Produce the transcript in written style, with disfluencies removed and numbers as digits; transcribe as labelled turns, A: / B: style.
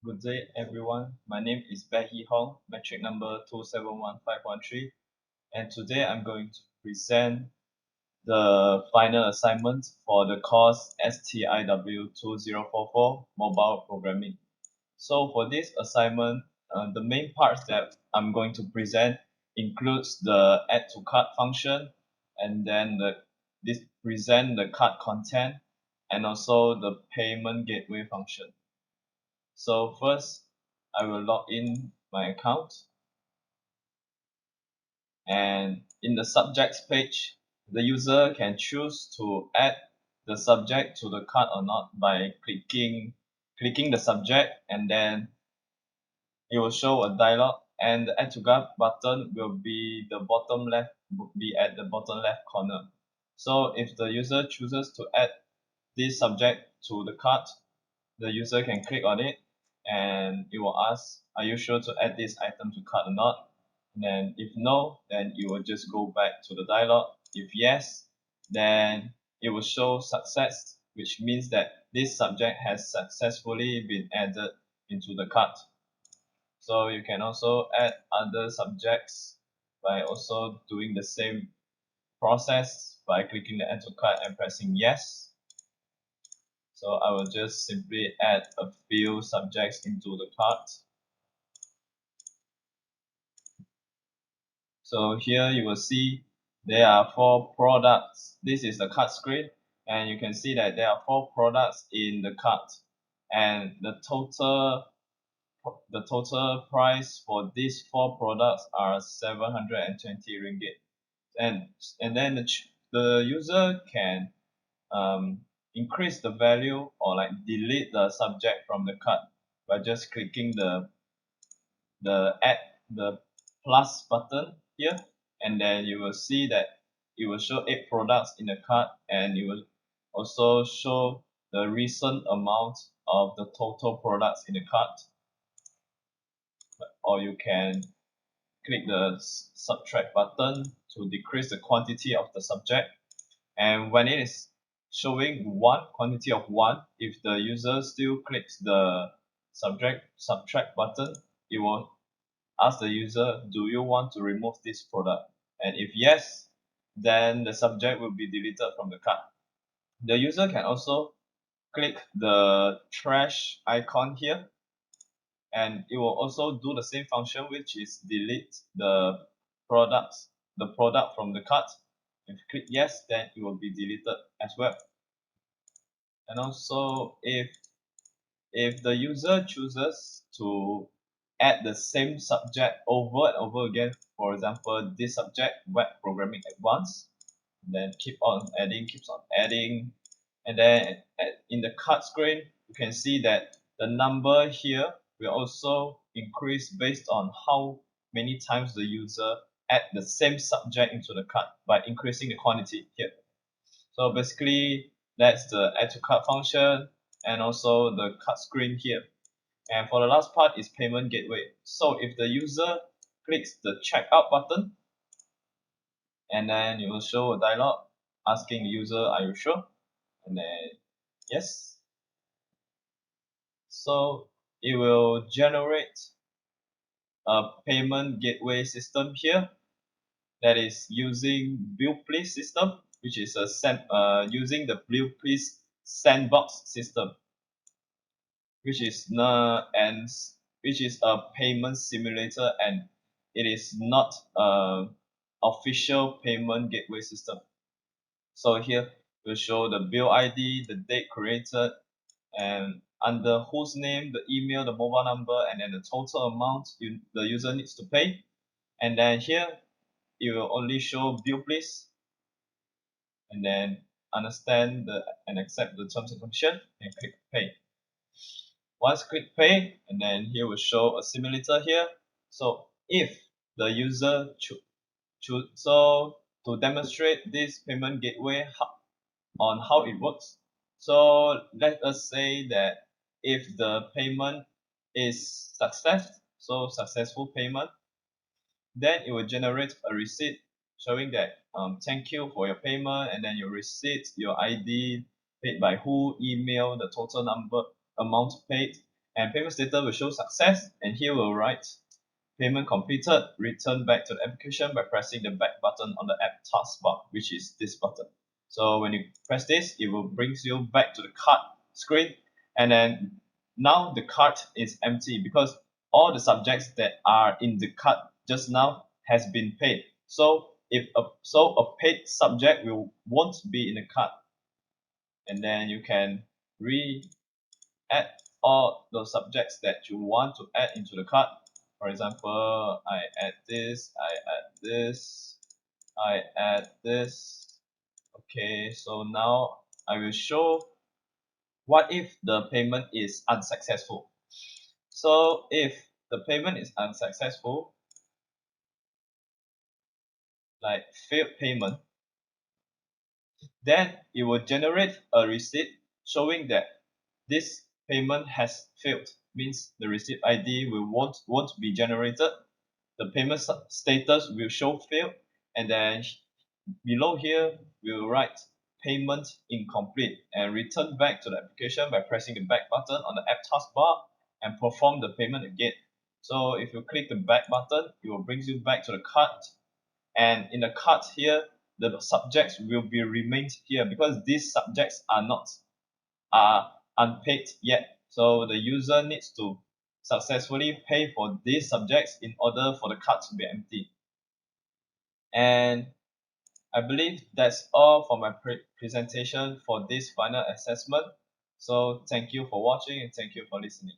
A: Good day, everyone. My name is Becky Hong, metric number 2711513, and today I'm going to present the final assignment for the course STIW2044 Mobile Programming. So for this assignment, the main parts that I'm going to present includes the add to cart function, and then this present the cart content, and also the payment gateway function. So first, I will log in my account, and in the subjects page, the user can choose to add the subject to the cart or not by clicking the subject, and then it will show a dialog, and the add to cart button will be at the bottom left corner. So if the user chooses to add this subject to the cart, the user can click on it, and it will ask, are you sure to add this item to cart or not? And then if no, then it will just go back to the dialog. If yes, then it will show success, which means that this subject has successfully been added into the cart. So you can also add other subjects by also doing the same process by clicking the add to cart and pressing yes. So I will just simply add a few subjects into the cart. So here you will see there are 4 products. This is the cart screen, and you can see that there are 4 products in the cart, and the total price for these 4 products are 720 ringgit. And then the user can increase the value or like delete the subject from the cart by just clicking the plus button here, and then you will see that it will show 8 products in the cart, and it will also show the recent amount of the total products in the cart. Or you can click the subtract button to decrease the quantity of the subject, and when it is showing quantity of 1, if the user still clicks the subtract button, it will ask the user, do you want to remove this product? And if yes, then the subject will be deleted from the cart. The user can also click the trash icon here, and it will also do the same function, which is delete the product from the cart. If you click yes, then it will be deleted as well. And also if the user chooses to add the same subject over and over again, for example, this subject, web programming advanced, then keeps on adding, and then in the cart screen, you can see that the number here will also increase based on how many times the user add the same subject into the cart by increasing the quantity here. So basically, that's the add to cart function and also the cart screen here. And for the last part is payment gateway. So if the user clicks the checkout button, and then it will show a dialog asking the user, are you sure? And then yes. So it will generate a payment gateway system here that is using Bill Please system, which is using the Bill Please sandbox system, which is a payment simulator, and it is not a official payment gateway system. So here we'll show the bill ID, the date created, and under whose name, the email, the mobile number, and then the total amount the user needs to pay. And then here it will only show bill please, and then understand and accept the terms and conditions and click pay. Once click pay, and then here will show a simulator here. So if the user so to demonstrate this payment gateway on how it works, so let us say that if the payment is successful payment, then it will generate a receipt showing that thank you for your payment, and then your receipt, your ID, paid by who, email, the total amount paid, and payment status will show success, and here we'll write payment completed, return back to the application by pressing the back button on the app taskbar, which is this button. So when you press this, it will bring you back to the cart screen, and then now the cart is empty because all the subjects that are in the cart just now has been paid. So a paid subject won't be in the cart, and then you can add all the subjects that you want to add into the cart. For example, I add this, I add this, I add this. Okay, so now I will show what if the payment is unsuccessful. So if the payment is unsuccessful, like failed payment, then it will generate a receipt showing that this payment has failed. Means the receipt ID won't be generated. The payment status will show failed, and then below here we'll write payment incomplete and return back to the application by pressing the back button on the app taskbar and perform the payment again. So if you click the back button, it will bring you back to the cart, and in the cart here the subjects will be remained here because these subjects are unpaid yet. So the user needs to successfully pay for these subjects in order for the cart to be empty. And I believe that's all for my presentation for this final assessment. So thank you for watching and thank you for listening.